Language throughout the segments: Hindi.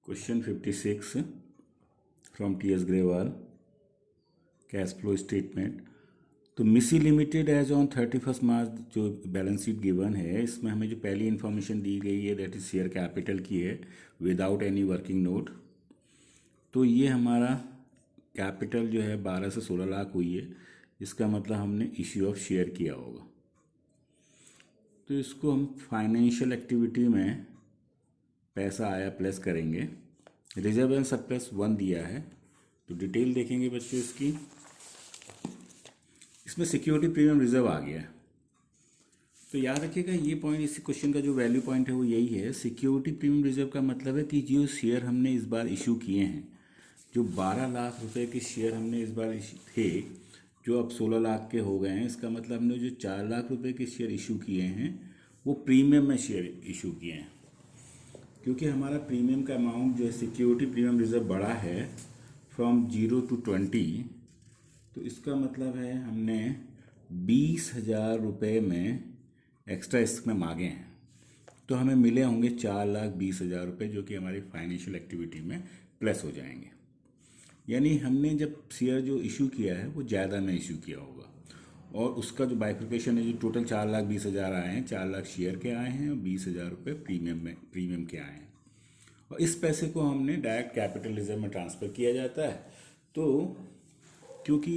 Question 56 from T S Grewal, cash flow statement. तो मिसी लिमिटेड एज ऑन 31 मार्च जो बैलेंस शीट गिवन है, इसमें हमें जो पहली इन्फॉर्मेशन दी गई है दैट इज शेयर कैपिटल की है विदाउट एनी वर्किंग नोट। तो ये हमारा कैपिटल जो है 12 से 16 लाख हुई है। इसका मतलब हमने इश्यू ऑफ शेयर किया होगा। तो इसको हम फाइनेंशियल एक्टिविटी में पैसा आया प्लस करेंगे। रिजर्व एंड सरप्लस 1 दिया है, तो डिटेल देखेंगे बच्चों इसकी। इसमें सिक्योरिटी प्रीमियम रिजर्व आ गया है। तो याद रखिएगा ये पॉइंट, इस क्वेश्चन का जो वैल्यू पॉइंट है वो यही है। सिक्योरिटी प्रीमियम रिजर्व का मतलब है कि जो शेयर हमने इस बार इशू किए हैं, जो 12 लाख रुपए के शेयर हमने इस बार थे, जो अब 16 लाख के हो गए हैं, इसका मतलब हमने जो 4 लाख रुपए के शेयर इशू किए हैं वो प्रीमियम में शेयर इशू किए हैं। क्योंकि हमारा प्रीमियम का अमाउंट जो है सिक्योरिटी प्रीमियम रिजर्व बढ़ा है फ्रॉम 0 to 20, तो इसका मतलब है हमने 20,000 रुपये में एक्स्ट्रा इसमें मांगे हैं। तो हमें मिले होंगे 4,20,000 रुपये, जो कि हमारी फाइनेंशियल एक्टिविटी में प्लस हो जाएंगे। यानी हमने जब शेयर जो इशू किया है वो ज़्यादा में इशू किया होगा, और उसका जो बाइफिकेशन है, जो टोटल 4,20,000 आए हैं, 4 लाख शेयर के आए हैं और 20,000 रुपये प्रीमियम के आए हैं। और इस पैसे को हमने डायरेक्ट कैपिटल रिजर्व में ट्रांसफ़र किया जाता है। तो क्योंकि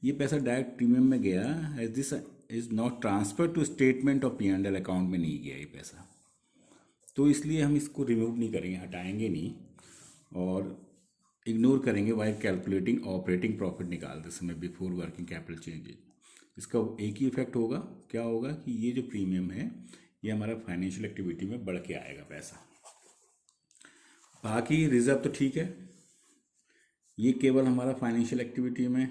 ये पैसा डायरेक्ट प्रीमियम में गया, as this is not transfer to statement of P&L account में नहीं गया ये पैसा, तो इसलिए हम इसको रिमूव नहीं करेंगे, हटाएंगे नहीं और इग्नोर करेंगे वाइल कैलकुलेटिंग ऑपरेटिंग प्रॉफिट निकालते समय बिफोर वर्किंग कैपिटल चेंजेज। इसका एक ही इफेक्ट होगा, क्या होगा कि ये जो प्रीमियम है ये हमारा फाइनेंशियल एक्टिविटी में बढ़ के आएगा पैसा। बाकी रिजर्व तो ठीक है, ये केवल हमारा फाइनेंशियल एक्टिविटी में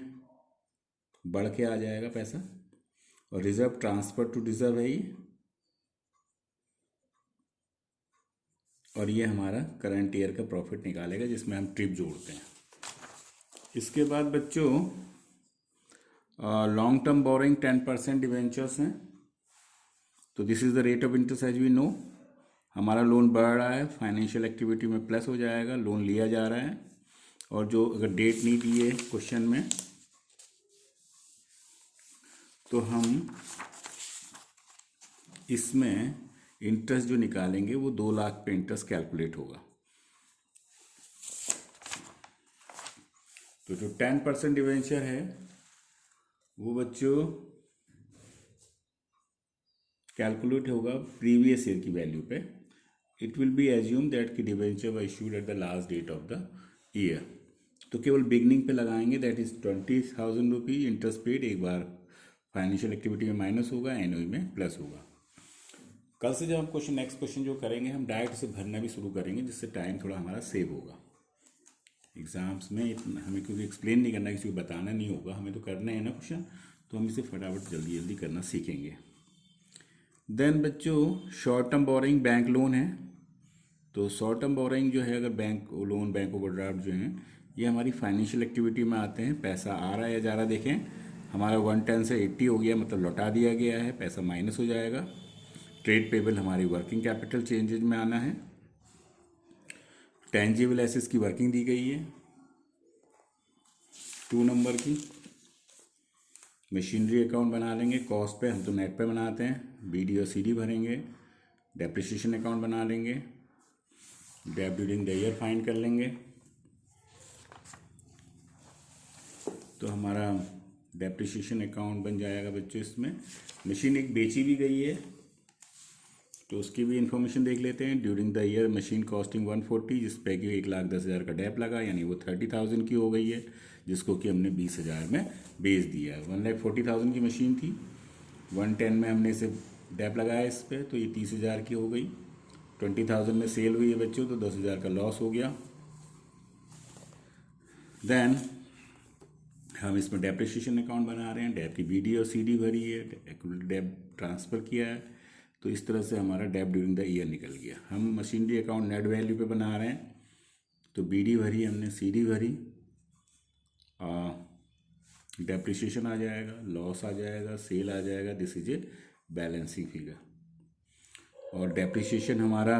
बढ़ के आ जाएगा पैसा, और रिजर्व ट्रांसफर टू रिजर्व है ये, और ये हमारा करंट ईयर का प्रॉफिट निकालेगा जिसमें हम ट्रिप जोड़ते हैं। इसके बाद बच्चों लॉन्ग टर्म बोरिंग 10% डिवेंचर्स हैं। तो this is the rate of interest as we know. हमारा लोन बढ़ रहा है, फाइनेंशियल एक्टिविटी में प्लस हो जाएगा, लोन लिया जा रहा है। और जो अगर डेट नहीं दी है क्वेश्चन में, तो हम इसमें इंटरेस्ट जो निकालेंगे वो 2 लाख पे इंटरेस्ट कैलकुलेट होगा। तो जो 10% डिवेंचर है वो बच्चों कैलकुलेट होगा प्रीवियस ईयर की वैल्यू पे। It will be assume that कि debenture were issued at the last date of the year. तो केवल बिगनिंग पे लगाएंगे, that is 20,000 rupees interest paid. एक बार फाइनेंशियल एक्टिविटी में माइनस होगा, एनओई में प्लस होगा। कल से जब हम नेक्स्ट क्वेश्चन जो करेंगे, हम डायरेक्ट से भरना भी शुरू करेंगे, जिससे टाइम थोड़ा हमारा सेव होगा। एग्जाम्स में हमें क्योंकि एक्सप्लेन नहीं करना, किसी को बताना नहीं होगा, हमें तो करना है ना क्वेश्चन, तो हम इसे फटाफट जल्दी जल्दी करना सीखेंगे। देन बच्चों short term borrowing bank loan है। तो शॉर्ट टर्म बोरिंग जो है, अगर बैंक लोन, बैंक ओवरड्राफ्ट जो हैं, ये हमारी फाइनेंशियल एक्टिविटी में आते हैं। पैसा आ रहा है या जा रहा है, देखें हमारा 110 से 80 हो गया, मतलब लौटा दिया गया है, पैसा माइनस हो जाएगा। ट्रेड पेबल हमारी वर्किंग कैपिटल चेंजेज में आना है। टेंजिबल एसेट्स की वर्किंग दी गई है 2 नंबर की। मशीनरी अकाउंट बना लेंगे, कॉस्ट पे हम तो नेट पे बनाते हैं, BD और CD भरेंगे। डेप्रिसिएशन अकाउंट बना लेंगे, debt during the year find कर लेंगे। तो हमारा डेप्रिसिएशन अकाउंट बन जाएगा बच्चों। इसमें मशीन एक बेची भी गई है, तो उसकी भी इंफॉर्मेशन देख लेते हैं। During the year machine costing 140, जिस पे कि 1,10,000 का डेप लगा, यानी वो 30,000 की हो गई है, जिसको कि हमने 20,000 में बेच दिया है। 1,40,000 की मशीन थी, 110 में हमने इसे डेप लगाया इस पर, तो ये 30,000 की हो गई। 20,000 में सेल हुई है बच्चों, तो 10,000 का लॉस हो गया। देन हम इसमें डेप्रिसिएशन अकाउंट बना रहे हैं, डेप की BD और CD भरी है, डेप ट्रांसफ़र किया है। तो इस तरह से हमारा डेप ड्यूरिंग द ईयर निकल गया। हम मशीनरी अकाउंट नेट वैल्यू पे बना रहे हैं, तो BD भरी हमने, CD भरी, डेप्रिसिएशन आ जाएगा, लॉस आ जाएगा, सेल आ जाएगा। This is a balancing figure. और डेप्रिसिएशन हमारा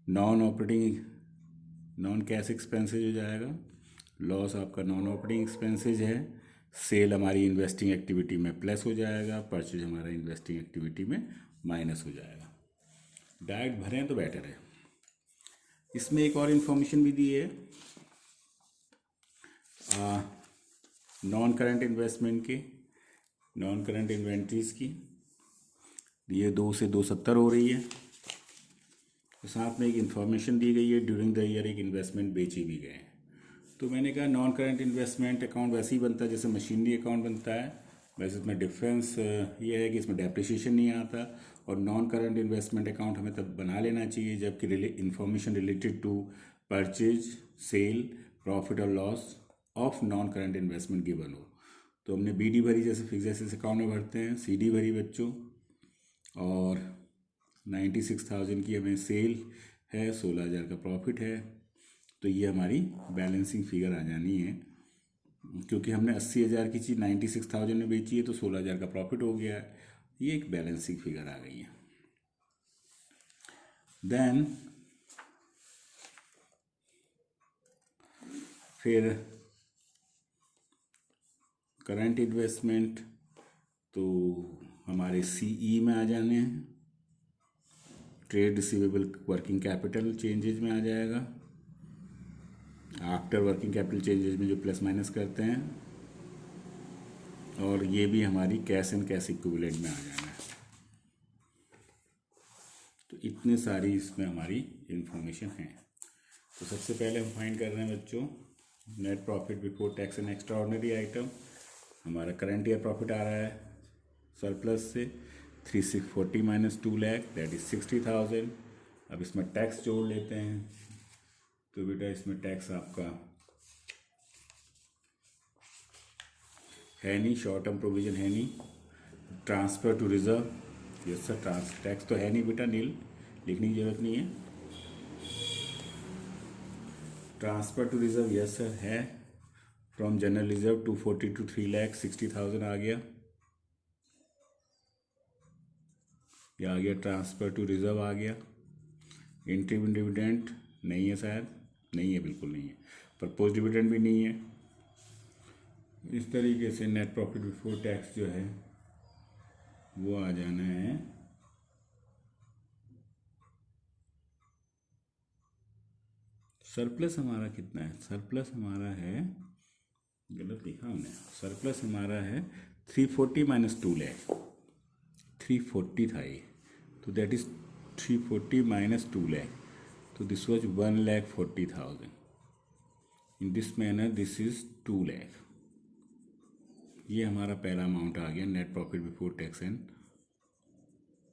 non operating non cash expenses हो जाएगा, लॉस आपका नॉन ऑपरेटिंग एक्सपेंसेज है, सेल हमारी इन्वेस्टिंग एक्टिविटी में प्लस हो जाएगा, परचेज हमारा इन्वेस्टिंग एक्टिविटी में माइनस हो जाएगा। डायरेक्ट भरें तो बेटर है। इसमें एक और इन्फॉर्मेशन भी दी है नॉन करंट इन्वेस्टमेंट की, नॉन करंट इन्वेंट्रीज की। ये 2 से 270 हो रही है। तो साथ में एक इन्फॉर्मेशन दी गई है ड्यूरिंग द ईयर एक इन्वेस्टमेंट बेचे भी गए हैं। तो मैंने कहा नॉन करंट इन्वेस्टमेंट अकाउंट वैसे ही बनता है जैसे मशीनरी अकाउंट बनता है, वैसे इसमें डिफरेंस ये है कि इसमें डेप्रिसिएशन नहीं आता। और नॉन करंट इन्वेस्टमेंट अकाउंट हमें तब बना लेना चाहिए जबकि information related to purchase, sale, profit और loss of non current investment given हो। तो हमने BD भरी जैसे फिक्स एसेट्स अकाउंट में भरते हैं, CD भरी बच्चों, और 96,000 की हमें सेल है, 16,000 का प्रॉफिट है। तो ये हमारी बैलेंसिंग फिगर आ जानी है, क्योंकि हमने 80,000 की चीज़ 96,000 में बेची है तो 16,000 का प्रॉफिट हो गया है। ये एक बैलेंसिंग फिगर आ गई है। देन फिर करंट इन्वेस्टमेंट तो हमारे CE में आ जाने हैं, trade receivable working capital changes में आ जाएगा, आफ्टर वर्किंग कैपिटल चेंजेज में जो प्लस माइनस करते हैं, और ये भी हमारी कैश एंड कैश इक्विवेलेंट में आ जाना है। तो इतने सारी इसमें हमारी इंफॉर्मेशन है। तो सबसे पहले हम फाइंड कर रहे हैं बच्चों net profit before tax and extra ordinary item. हमारा करंट ईयर प्रॉफिट आ रहा है सरप्लस से 3,640 माइनस 2 लाख दैट इज 60,000। अब इसमें टैक्स जोड़ लेते हैं। तो बेटा इसमें टैक्स आपका है नहीं, शॉर्ट टर्म प्रोविजन है नहीं, transfer to reserve, yes sir, tax तो है नहीं बेटा, नील, लिखने की जरूरत नहीं है। Transfer to reserve yes sir है, फ्रॉम जनरल रिजर्व 240 to 3,60,000 आ गया, ये आ गया, ट्रांसफ़र टू रिजर्व आ गया। इंटरिम डिविडेंड नहीं है, शायद नहीं है, बिल्कुल नहीं है। प्रपोज डिविडेंड भी नहीं है। इस तरीके से नेट प्रॉफिट बिफोर टैक्स जो है वो आ जाना है सरप्लस हमारा कितना है, सरप्लस हमारा है, गलत लिखा हमने, सरप्लस हमारा है 340 माइनस 2 लाख, 340 था ये, तो दैट इज 340 माइनस 2 लाख, तो this was 1,40,000। In this manner this is 2 lakh. ये हमारा पहला अमाउंट आ गया net profit before tax and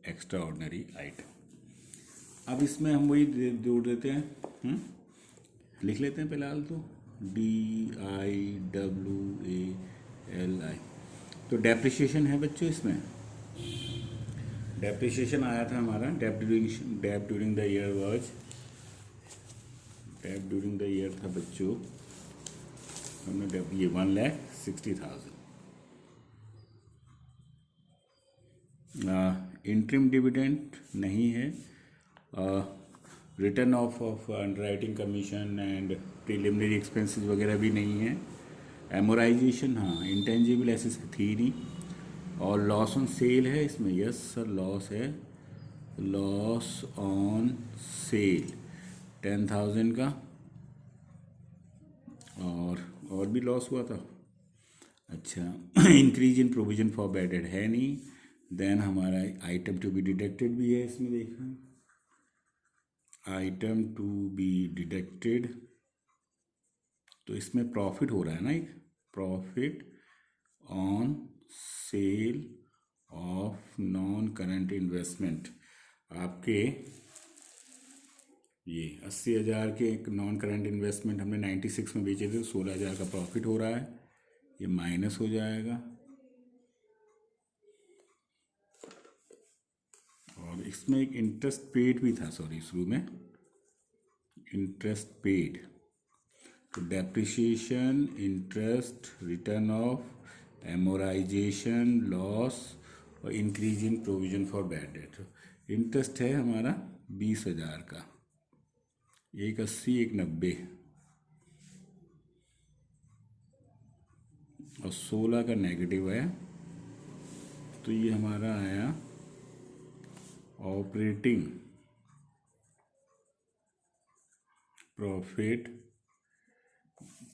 extra ordinary item. अब इसमें हम वही जोड़ देते हैं, लिख लेते हैं फिलहाल तो DIWALI। तो डेप्रिसिएशन है बच्चों, इसमें डेप्रिसिएशन आया था हमारा, dep during the year was, dep during the year था बच्चों, हमने ये 1,60,000। इंटरिम डिविडेंड नहीं है, return of underwriting commission and preliminary expenses वगैरह भी नहीं है। एमोराइजेशन हाँ, इंटेंजिबल एसेट्स थी नहीं, और लॉस ऑन सेल है इसमें, यस सर लॉस है, लॉस ऑन सेल 10,000 का, और भी लॉस हुआ था। अच्छा, increase in provision for bad date है नहीं। देन हमारा आइटम टू बी डिडक्टेड भी है इसमें, देखा आइटम टू बी डिडक्टेड, तो इसमें प्रॉफिट हो रहा है ना, एक profit on sale of non current investment. आपके ये 80,000 के एक नॉन करंट इन्वेस्टमेंट हमने 96 में बेचे थे, तो 16,000 का प्रॉफिट हो रहा है, ये माइनस हो जाएगा। और इसमें एक इंटरेस्ट पेड भी था, सॉरी शुरू में इंटरेस्ट पेड, तो depreciation, interest, return of, amortisation, loss और increase in provision for bad debt. Interest है हमारा 20,000 का, एक 80, एक 90 और 16 का नेगेटिव है। तो ये हमारा आया operating profit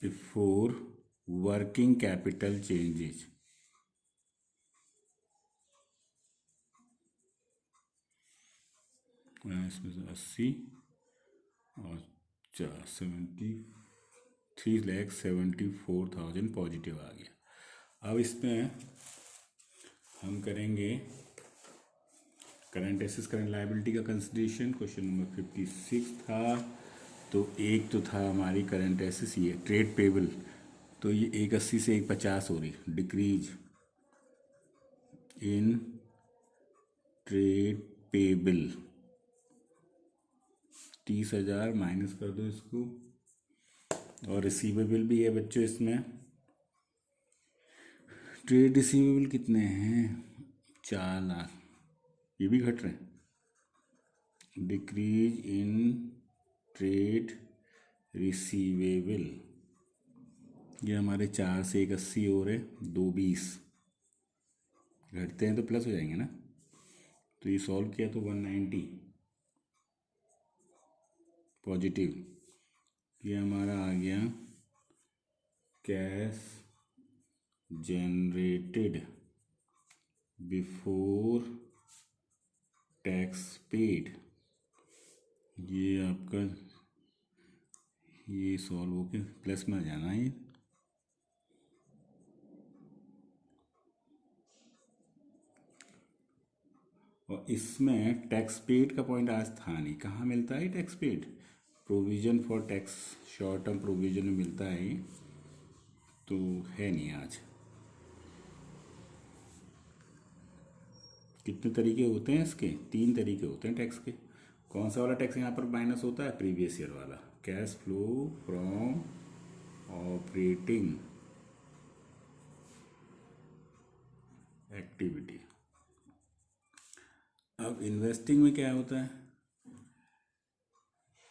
before working capital changes. इसमें से 80 और 73,74,000 पॉजिटिव आ गया। अब इसमें हम करेंगे करंट एसेट्स करंट लायबिलिटी का कंसिडरेशन। क्वेश्चन नंबर 56 था। तो एक तो था हमारी करंट एसेट्स, ये ट्रेड पेबल, तो ये 180 से 150 हो रही, decrease in trade payable 30,000 minus कर दो इसको। और रिसीवेबल भी है बच्चों इसमें। ट्रेड रिसीवेबल कितने हैं? 4 लाख, ये भी घट रहे हैं। डिक्रीज इन ट्रेड रिसीवेबल, ये हमारे 4 से 180 हो रहे, 220 घटते हैं तो प्लस हो जाएंगे ना। तो ये सॉल्व किया तो 190 पॉजिटिव। ये हमारा आ गया cash generated before tax paid. ये आपका ये सॉल्व होके प्लस में आ जाना है। और इसमें टैक्स पेड का पॉइंट आज था नहीं। कहाँ मिलता है tax paid? Provision for tax, short term provision में मिलता है, तो है नहीं आज। कितने तरीके होते हैं इसके? 3 तरीके होते हैं टैक्स के। कौन सा वाला टैक्स यहाँ पर माइनस होता है? प्रीवियस ईयर वाला। Cash flow from operating activity. अब इन्वेस्टिंग में क्या होता है?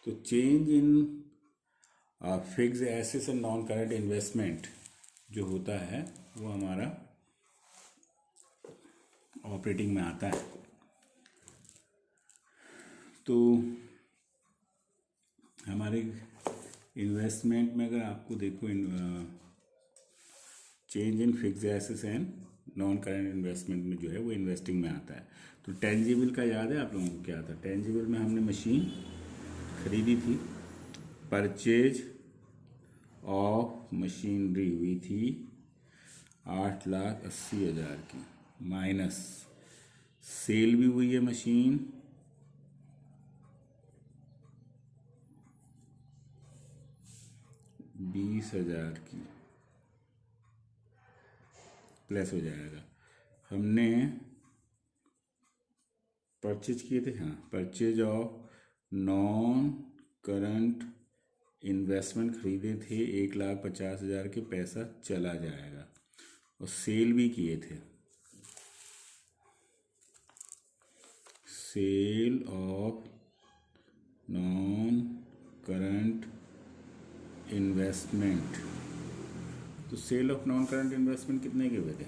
तो change in fix assets and non current investment जो होता है वो हमारा ऑपरेटिंग में आता है। तो हमारे इन्वेस्टमेंट में अगर आपको देखो, change in fix assets and non current investment में जो है वो इन्वेस्टिंग में आता है। तो टेंजिबल का याद है आप लोगों को क्या था? टेंजिबल में हमने मशीन खरीदी थी, परचेज ऑफ मशीनरी हुई थी 8,80,000 की, माइनस सेल भी हुई है मशीन 20,000 की, प्लस हो जाएगा। हमने परचेज किए थे, हाँ, purchase of non current investment खरीदे थे 1,50,000 के, पैसा चला जाएगा। और सेल भी किए थे, sale of non current investment. तो sale of non current investment कितने के हुए थे?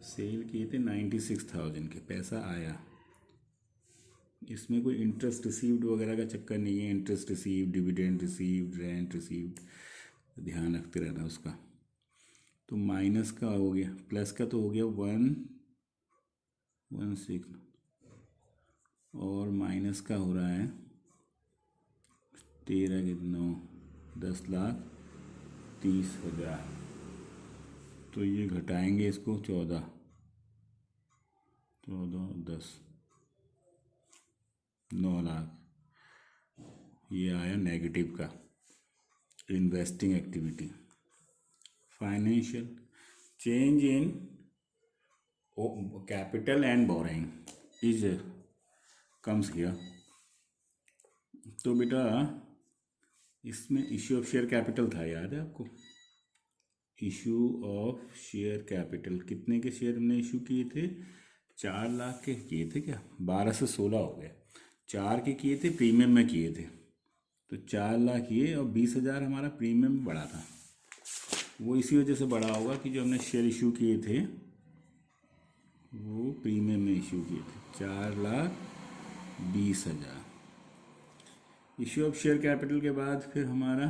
सेल किए थे 96,000 के, पैसा आया। इसमें कोई इंटरेस्ट रिसीव्ड वगैरह का चक्कर नहीं है। Interest received, dividend received, rent received, ध्यान रखते रहना उसका। तो माइनस का हो गया, प्लस का तो हो गया 116, और माइनस का हो रहा है 13 के 9, 10,30,000। तो ये घटाएंगे इसको 14, 10, 9 लाख। ये आया नेगेटिव का investing activity. Financial change in capital and boring is comes here. तो बेटा इसमें इश्यू ऑफ शेयर कैपिटल था, याद है आपको? इशू ऑफ शेयर कैपिटल, कितने के शेयर हमने इशू किए थे? 4 लाख के किए थे क्या? 12 से 16 हो गए। 4 के किए थे, प्रीमियम में किए थे, तो 4 लाख ये और 20,000 हमारा प्रीमियम बढ़ा था। वो इसी वजह से बढ़ा होगा कि जो हमने शेयर इशू किए थे वो प्रीमियम में इशू किए थे। 4,20,000 इशू ऑफ शेयर कैपिटल के बाद फिर हमारा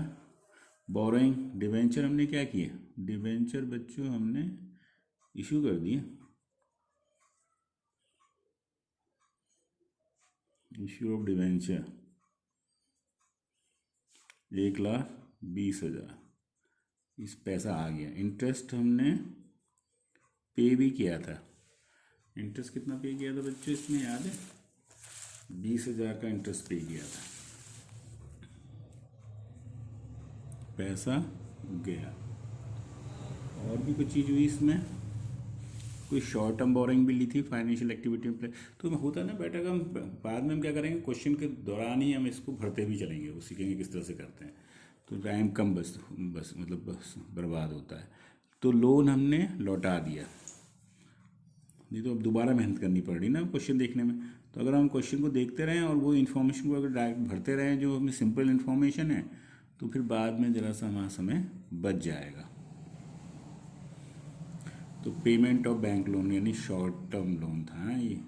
बोरोइंग डिवेंचर हमने क्या किया, डिवेंचर बच्चों हमने इशू कर दिए। इशू ऑफ डिवेंचर 1,20,000, इस पैसा आ गया। इंटरेस्ट हमने पे भी किया था। इंटरेस्ट कितना पे किया था बच्चों इसमें याद है? 20,000 का इंटरेस्ट पे किया था, पैसा गया। और भी कुछ चीज़ हुई इसमें, कोई शॉर्ट टर्म बोरिंग भी ली थी फाइनेंशियल एक्टिविटी में। तो होता है ना बेटा, हम बाद में हम क्या करेंगे, क्वेश्चन के दौरान ही हम इसको भरते भी चलेंगे, वो सीखेंगे किस तरह से करते हैं। तो टाइम कम बस मतलब बस बर्बाद होता है। तो लोन हमने लौटा दिया, नहीं तो अब दोबारा मेहनत करनी पड़ रही ना क्वेश्चन देखने में। तो अगर हम क्वेश्चन को देखते रहें और वो इन्फॉर्मेशन को अगर डायरेक्ट भरते रहें जो हमें सिंपल इन्फॉर्मेशन है, तो फिर बाद में ज़रा सा हमारा समय बच जाएगा। तो पेमेंट ऑफ बैंक लोन यानी शॉर्ट टर्म लोन था ये।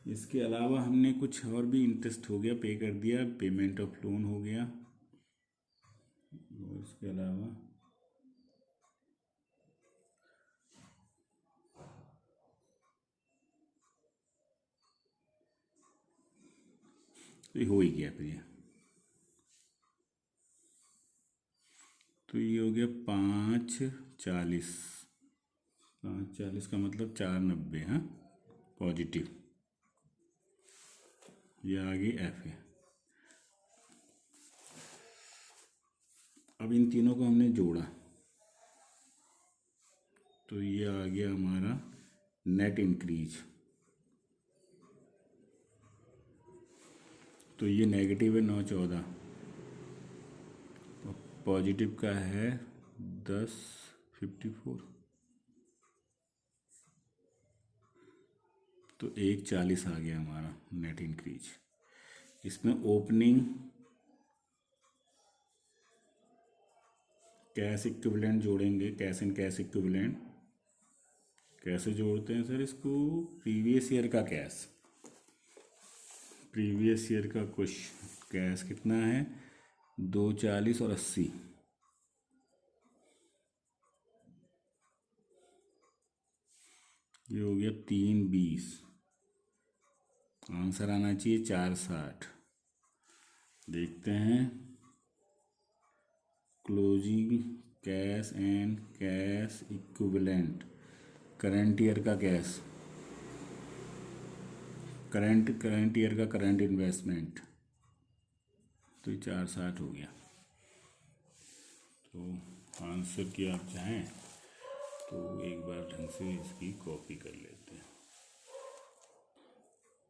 इसके अलावा हमने कुछ और भी इंटरेस्ट हो गया पे कर दिया, पेमेंट ऑफ लोन हो गया। और इसके अलावा तो ये हो ही गया फिर ये। तो ये हो गया 5,40, 5,40 का मतलब 4,90, हाँ पॉजिटिव। ये आगे एफ है। अब इन तीनों को हमने जोड़ा तो ये आ गया हमारा नेट इंक्रीज। तो ये नेगेटिव है 9,14, पॉजिटिव का है 10,54, तो 1,40 आ गया हमारा नेट इंक्रीज। इसमें ओपनिंग कैश इक्विवेलेंट जोड़ेंगे, कैश एंड कैश इक्विवेलेंट। कैसे जोड़ते हैं सर इसको? प्रीवियस ईयर का कैश, प्रीवियस ईयर का कुछ कैश कितना है 2,40 और 80, ये हो गया 3,20। आंसर आना चाहिए 4,60। देखते हैं closing cash and cash equivalent, current year का कैश, करंट ईयर का करंट इन्वेस्टमेंट, तो ये 4,60 हो गया। तो आंसर की आप चाहें तो एक बार ढंग से इसकी कॉपी कर लेते हैं।